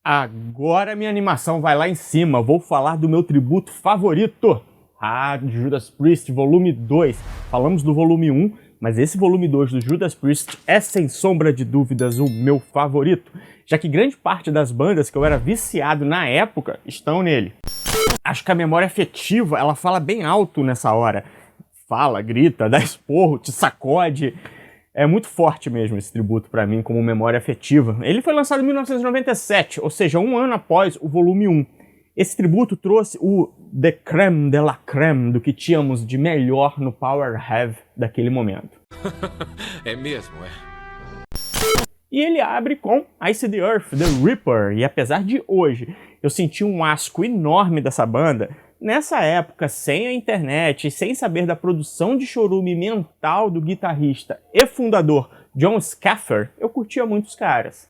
Agora minha animação vai lá em cima, vou falar do meu tributo favorito. De Judas Priest, volume 2. Falamos do volume 1, mas esse volume 2 do Judas Priest é sem sombra de dúvidas o meu favorito, já que grande parte das bandas que eu era viciado na época estão nele. Acho que a memória afetiva, ela fala bem alto nessa hora. Fala, grita, dá esporro, te sacode. É muito forte mesmo esse tributo pra mim como memória afetiva. Ele foi lançado em 1997, ou seja, um ano após o volume 1. Esse tributo trouxe o The Crème de la Crème do que tínhamos de melhor no Power Heavy daquele momento. É mesmo, é. E ele abre com Ice the Earth, The Reaper, e apesar de hoje eu sentir um asco enorme dessa banda, nessa época, sem a internet e sem saber da produção de chorume mental do guitarrista e fundador John Scaffer, eu curtia muito os caras.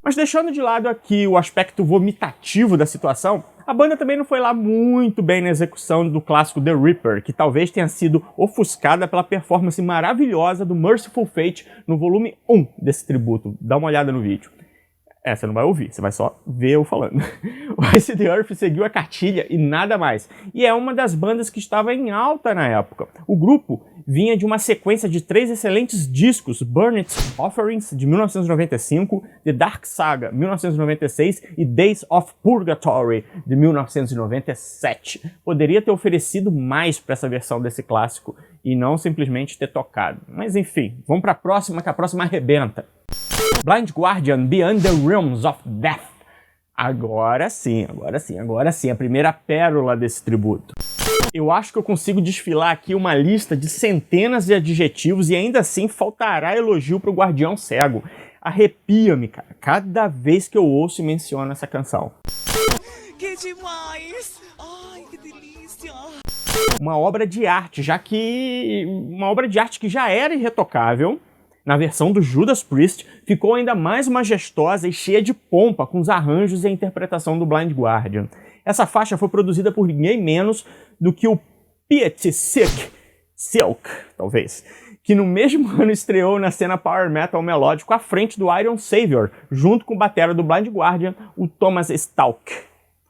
Mas deixando de lado aqui o aspecto vomitativo da situação, a banda também não foi lá muito bem na execução do clássico The Reaper, que talvez tenha sido ofuscada pela performance maravilhosa do Merciful Fate no volume 1 desse tributo. Dá uma olhada no vídeo. Você não vai ouvir, você vai só ver eu falando. O Ice the Earth seguiu a cartilha e nada mais. E é uma das bandas que estava em alta na época. O grupo vinha de uma sequência de 3 excelentes discos, Burnt Offerings, de 1995, The Dark Saga, 1996 e Days of Purgatory, de 1997. Poderia ter oferecido mais para essa versão desse clássico e não simplesmente ter tocado. Mas enfim, vamos para a próxima, que a próxima arrebenta. Blind Guardian, Beyond the Realms of Death. Agora sim, a primeira pérola desse tributo. Eu acho que eu consigo desfilar aqui uma lista de centenas de adjetivos e ainda assim faltará elogio pro Guardião Cego. Arrepia-me, cara, cada vez que eu ouço e menciono essa canção. Que demais! Ai, que delícia! Uma obra de arte, que já era irretocável. Na versão do Judas Priest, ficou ainda mais majestosa e cheia de pompa com os arranjos e a interpretação do Blind Guardian. Essa faixa foi produzida por ninguém menos do que o Pete Silk, talvez, que no mesmo ano estreou na cena power metal melódico à frente do Iron Savior, junto com o batera do Blind Guardian, o Thomas Stalk.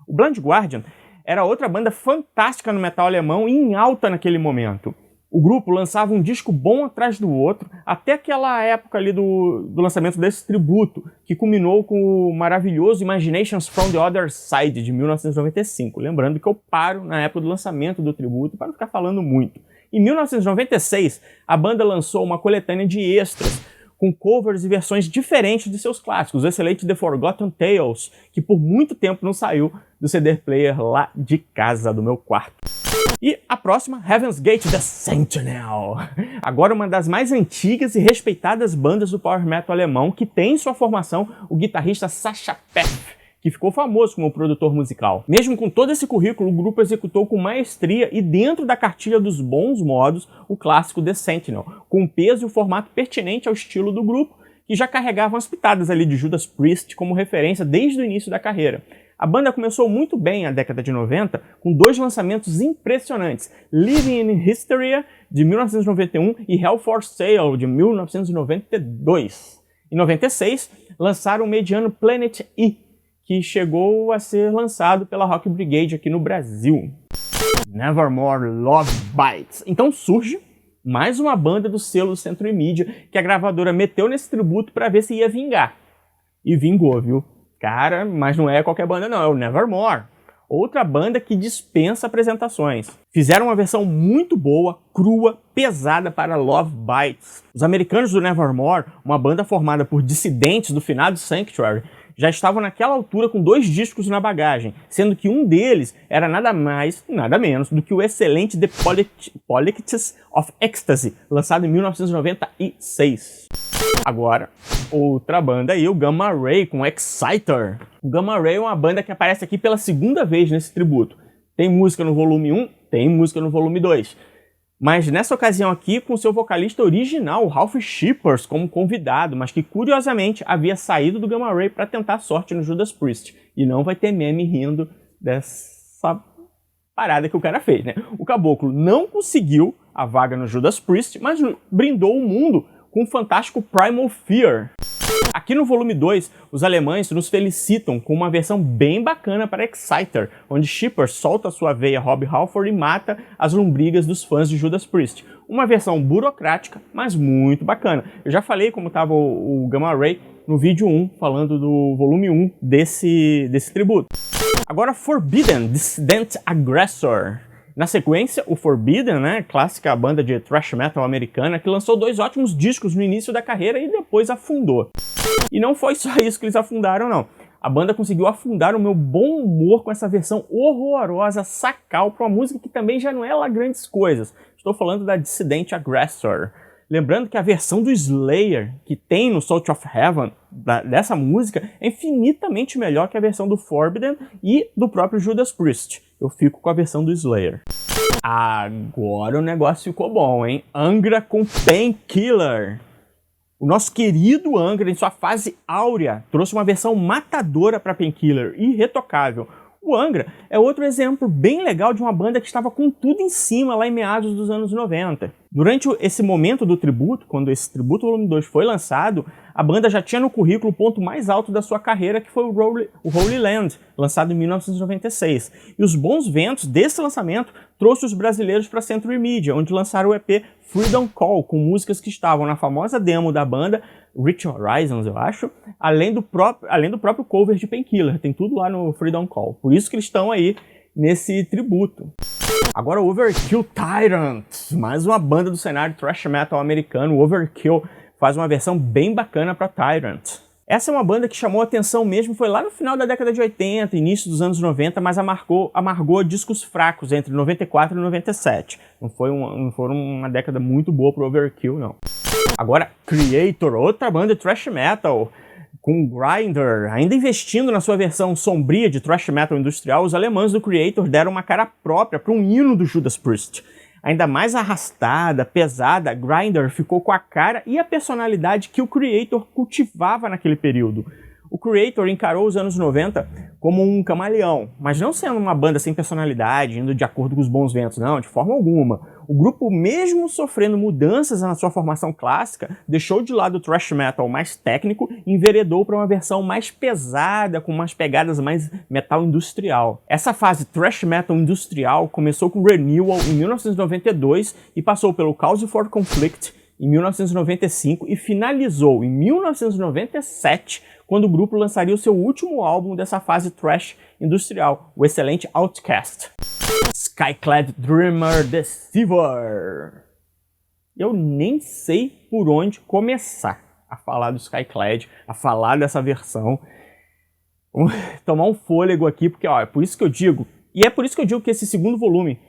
O Blind Guardian era outra banda fantástica no metal alemão e em alta naquele momento. O grupo lançava um disco bom atrás do outro, até aquela época ali do lançamento desse tributo, que culminou com o maravilhoso Imaginations from the Other Side, de 1995. Lembrando que eu paro na época do lançamento do tributo para não ficar falando muito. Em 1996, a banda lançou uma coletânea de extras, com covers e versões diferentes de seus clássicos, o excelente The Forgotten Tales, que por muito tempo não saiu do CD player lá de casa, do meu quarto. E a próxima, Heaven's Gate The Sentinel. Agora uma das mais antigas e respeitadas bandas do power metal alemão, que tem em sua formação o guitarrista Sascha Peff, que ficou famoso como produtor musical. Mesmo com todo esse currículo, o grupo executou com maestria e dentro da cartilha dos bons modos o clássico The Sentinel, com o peso e o formato pertinente ao estilo do grupo, que já carregavam as pitadas ali de Judas Priest como referência desde o início da carreira. A banda começou muito bem na década de 90, com 2 lançamentos impressionantes, Living in Hysteria, de 1991, e Hell for Sale, de 1992. Em 96, lançaram o mediano Planet E, que chegou a ser lançado pela Rock Brigade aqui no Brasil. Nevermore Love Bites. Então surge mais uma banda do selo Century Media, que a gravadora meteu nesse tributo para ver se ia vingar. E vingou, viu? Cara, mas não é qualquer banda não, é o Nevermore. Outra banda que dispensa apresentações. Fizeram uma versão muito boa, crua, pesada para Love Bites. Os americanos do Nevermore, uma banda formada por dissidentes do finado Sanctuary, já estavam naquela altura com 2 discos na bagagem, sendo que um deles era nada mais, nada menos do que o excelente The Politics of Ecstasy, lançado em 1996. Agora, outra banda aí, o Gamma Ray com Exciter. O Gamma Ray é uma banda que aparece aqui pela segunda vez nesse tributo. Tem música no volume 1, tem música no volume 2. Mas nessa ocasião aqui com seu vocalista original, o Ralph Shippers, como convidado, mas que curiosamente havia saído do Gamma Ray para tentar sorte no Judas Priest. E não vai ter meme rindo dessa parada que o cara fez, né? O caboclo não conseguiu a vaga no Judas Priest, mas brindou o mundo com o fantástico Primal Fear. Aqui no volume 2, os alemães nos felicitam com uma versão bem bacana para Exciter, onde Schipper solta sua veia Rob Halford e mata as lombrigas dos fãs de Judas Priest. Uma versão burocrática, mas muito bacana. Eu já falei como estava o Gamma Ray no vídeo 1, falando do volume 1 desse tributo. Agora Forbidden, Dissident Aggressor. Na sequência, o Forbidden, né, clássica banda de thrash metal americana, que lançou 2 ótimos discos no início da carreira e depois afundou. E não foi só isso que eles afundaram, não. A banda conseguiu afundar o meu bom humor com essa versão horrorosa, sacal, para uma música que também já não é lá grandes coisas. Estou falando da Dissident Aggressor. Lembrando que a versão do Slayer, que tem no Salt of Heaven, dessa música, é infinitamente melhor que a versão do Forbidden e do próprio Judas Priest. Eu fico com a versão do Slayer. Agora o negócio ficou bom, hein? Angra com Painkiller. O nosso querido Angra, em sua fase áurea, trouxe uma versão matadora para Painkiller, irretocável. O Angra é outro exemplo bem legal de uma banda que estava com tudo em cima lá em meados dos anos 90. Durante esse momento do tributo, quando esse tributo volume 2 foi lançado, a banda já tinha no currículo o ponto mais alto da sua carreira, que foi o Holy Land, lançado em 1996. E os bons ventos desse lançamento trouxe os brasileiros para a Century Media, onde lançaram o EP Freedom Call, com músicas que estavam na famosa demo da banda, Rich Horizons, eu acho, além do próprio cover de Painkiller. Tem tudo lá no Freedom Call. Por isso que eles estão aí nesse tributo. Agora Overkill Tyrant, mais uma banda do cenário thrash metal americano. O Overkill faz uma versão bem bacana para Tyrant. Essa é uma banda que chamou a atenção mesmo, foi lá no final da década de 80, início dos anos 90, mas amargou discos fracos entre 94 e 97. Não foi uma década muito boa pro Overkill, não. Agora, Creator, outra banda de thrash metal, com Grinder, ainda investindo na sua versão sombria de thrash metal industrial, os alemães do Creator deram uma cara própria para um hino do Judas Priest. Ainda mais arrastada, pesada, Grinder ficou com a cara e a personalidade que o Creator cultivava naquele período. O Creator encarou os anos 90 como um camaleão, mas não sendo uma banda sem personalidade, indo de acordo com os bons ventos, não, de forma alguma. O grupo, mesmo sofrendo mudanças na sua formação clássica, deixou de lado o thrash metal mais técnico e enveredou para uma versão mais pesada, com umas pegadas mais metal industrial. Essa fase thrash metal industrial começou com Renewal em 1992 e passou pelo Cause for Conflict em 1995 e finalizou em 1997, quando o grupo lançaria o seu último álbum dessa fase thrash industrial, o excelente Outcast. Skyclad Dreamer Deceiver. Eu nem sei por onde começar a falar do Skyclad, a falar dessa versão. Vou tomar um fôlego aqui, porque ó, é por isso que eu digo, e é por isso que eu digo que esse segundo volume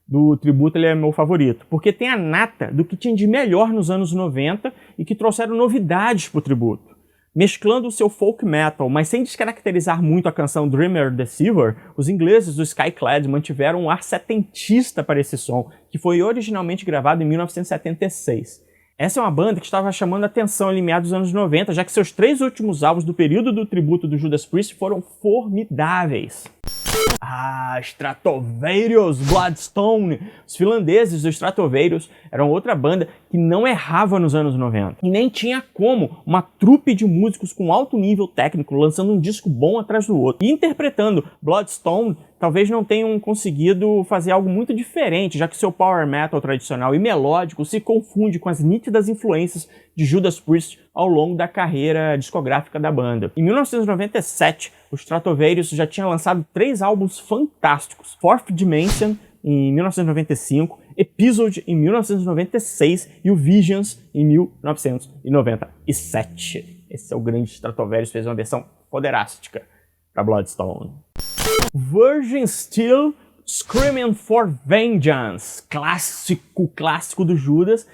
do tributo ele é meu favorito, porque tem a nata do que tinha de melhor nos anos 90 e que trouxeram novidades pro tributo. Mesclando o seu folk metal, mas sem descaracterizar muito a canção Dreamer Deceiver, os ingleses do Skyclad mantiveram um ar setentista para esse som, que foi originalmente gravado em 1976. Essa é uma banda que estava chamando a atenção em meados dos anos 90, já que seus 3 últimos álbuns do período do tributo do Judas Priest foram formidáveis. Stratovarius Bloodstone. Os finlandeses do Stratovarius eram outra banda que não errava nos anos 90. E nem tinha como uma trupe de músicos com alto nível técnico lançando um disco bom atrás do outro. E interpretando Bloodstone, talvez não tenham conseguido fazer algo muito diferente, já que seu power metal tradicional e melódico se confunde com as nítidas influências de Judas Priest ao longo da carreira discográfica da banda. Em 1997, o Stratovarius já tinha lançado 3 álbuns fantásticos: Fourth Dimension, em 1995, Episode, em 1996 e o Visions, em 1997. Esse é o grande Stratovarius, fez uma versão foderástica para Bloodstone. Virgin Steel, Screaming for Vengeance, clássico do Judas,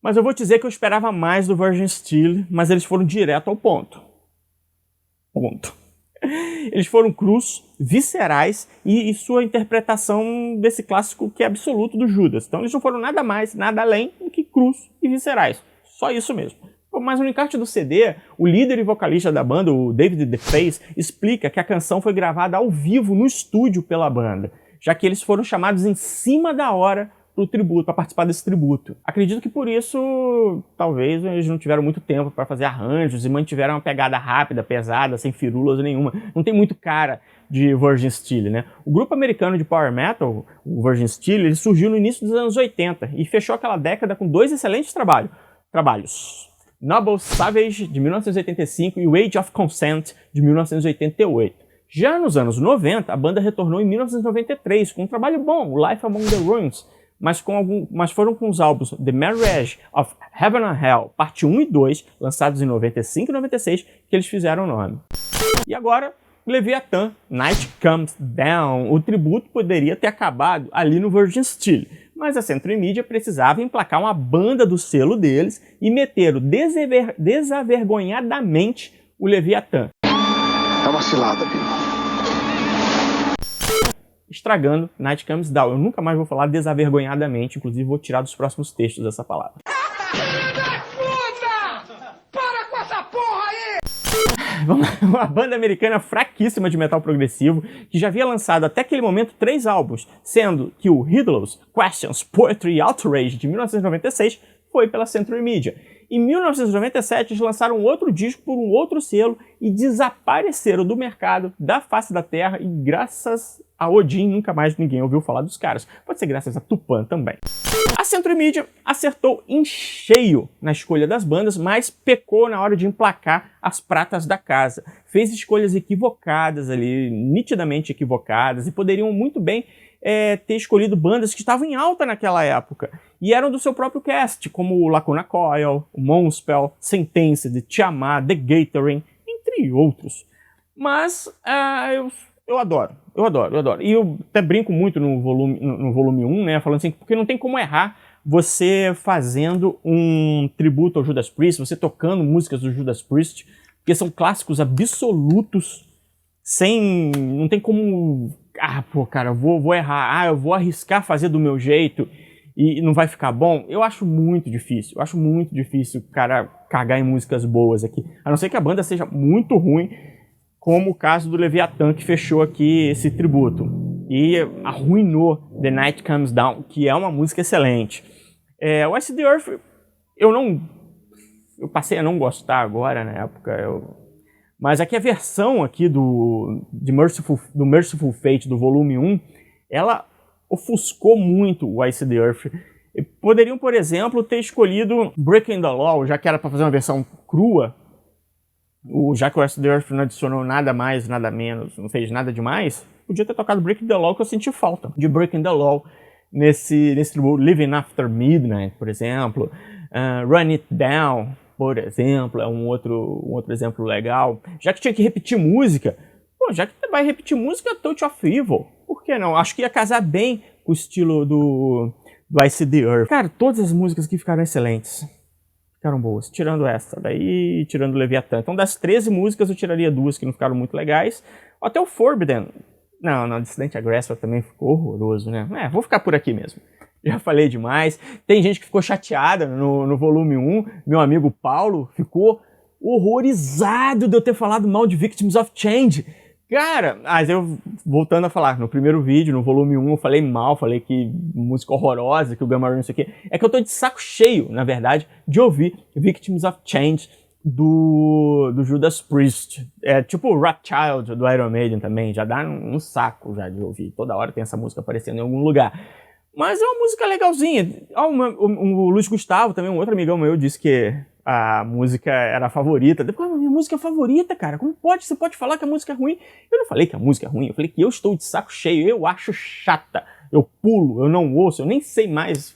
mas eu vou dizer que eu esperava mais do Virgin Steel, mas eles foram direto ao ponto. Eles foram crus, viscerais e sua interpretação desse clássico que é absoluto do Judas. Então eles não foram nada mais, nada além do que crus e viscerais. Só isso mesmo. Mas no encarte do CD, o líder e vocalista da banda, o David DeFace, explica que a canção foi gravada ao vivo no estúdio pela banda, já que eles foram chamados em cima da hora para pro tributo, para participar desse tributo. Acredito que por isso, talvez, eles não tiveram muito tempo para fazer arranjos e mantiveram uma pegada rápida, pesada, sem firulas nenhuma. Não tem muito cara de Virgin Steele, né? O grupo americano de power metal, o Virgin Steele, ele surgiu no início dos anos 80 e fechou aquela década com 2 excelentes trabalhos. Noble Savage, de 1985, e o Age of Consent, de 1988. Já nos anos 90, a banda retornou em 1993 com um trabalho bom, Life Among the Ruins, mas foram com os álbuns The Marriage of Heaven and Hell, parte 1 e 2, lançados em 95 e 96, que eles fizeram o nome. E agora, Leviathan, Night Comes Down. O tributo poderia ter acabado ali no Virgin Steele, mas a Century Media precisava emplacar uma banda do selo deles e meter desavergonhadamente o Leviathan. É uma cilada, Bill. Estragando Night Comes Down. Eu nunca mais vou falar desavergonhadamente, inclusive vou tirar dos próximos textos essa palavra. Para com essa porra aí! Uma banda americana fraquíssima de metal progressivo, que já havia lançado até aquele momento 3 álbuns, sendo que o Riddles, Questions, Poetry e Outrage, de 1996, foi pela Century Media. Em 1997, eles lançaram outro disco por um outro selo e desapareceram do mercado, da face da terra, e graças a Odin nunca mais ninguém ouviu falar dos caras. Pode ser graças a Tupã também. A Century Media acertou em cheio na escolha das bandas, mas pecou na hora de emplacar as pratas da casa. Fez escolhas equivocadas ali, nitidamente equivocadas, e poderiam muito bem ter escolhido bandas que estavam em alta naquela época e eram do seu próprio cast, como o Lacuna Coil, o Moonspell, Sentenced, Tiamat, The Gathering, entre outros. Mas eu adoro. E eu até brinco muito no volume 1, né, falando assim, porque não tem como errar você fazendo um tributo ao Judas Priest, você tocando músicas do Judas Priest, porque são clássicos absolutos, não tem como... pô, cara, eu vou errar, eu vou arriscar fazer do meu jeito e não vai ficar bom. Eu acho muito difícil o cara cagar em músicas boas aqui. A não ser que a banda seja muito ruim, como o caso do Leviathan, que fechou aqui esse tributo. E arruinou The Night Comes Down, que é uma música excelente. O Ice the Earth, eu passei a não gostar agora, na época, mas aqui a versão aqui do Merciful Fate, do volume 1, ela ofuscou muito o Ice the Earth. Poderiam, por exemplo, ter escolhido Breaking the Law, já que era para fazer uma versão crua, já que o Ice the Earth não adicionou nada mais, nada menos, não fez nada demais, podia ter tocado Breaking the Law, que eu senti falta de Breaking the Law nesse tributo. Living After Midnight, por exemplo, Run It Down, por exemplo, é um outro exemplo legal. Já que tinha que repetir música, já que vai repetir música, Touch of Evil, por que não? Acho que ia casar bem com o estilo do Ice the Earth. Cara, todas as músicas aqui ficaram excelentes. Ficaram boas, tirando essa daí, tirando o Leviathan. Então das 13 músicas eu tiraria 2 que não ficaram muito legais. Até o Forbidden. Não, Dissident Aggressor também ficou horroroso, né? Vou ficar por aqui mesmo. Já falei demais. Tem gente que ficou chateada no volume 1. Meu amigo Paulo ficou horrorizado de eu ter falado mal de Victims of Change. Cara, mas eu, voltando a falar, no primeiro vídeo, no volume 1, eu falei mal, falei que música horrorosa, que o Gamma Ray não sei o quê. É que eu tô de saco cheio, na verdade, de ouvir Victims of Change do Judas Priest. É tipo o Rothschild do Iron Maiden também, já dá um saco já de ouvir. Toda hora tem essa música aparecendo em algum lugar. Mas é uma música legalzinha. O Luiz Gustavo, também um outro amigão meu, disse que a música era a favorita. Depois, minha música é favorita, cara. Como pode? Você pode falar que a música é ruim? Eu não falei que a música é ruim, eu falei que eu estou de saco cheio, eu acho chata. Eu pulo, eu não ouço, eu nem sei mais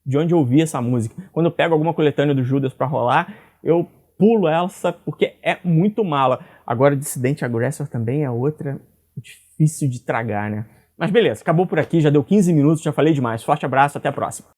de onde eu ouvi essa música. Quando eu pego alguma coletânea do Judas pra rolar, eu pulo essa porque é muito mala. Agora, Dissident Aggressor também é outra difícil de tragar, né? Mas beleza, acabou por aqui, já deu 15 minutos, já falei demais. Forte abraço, até a próxima.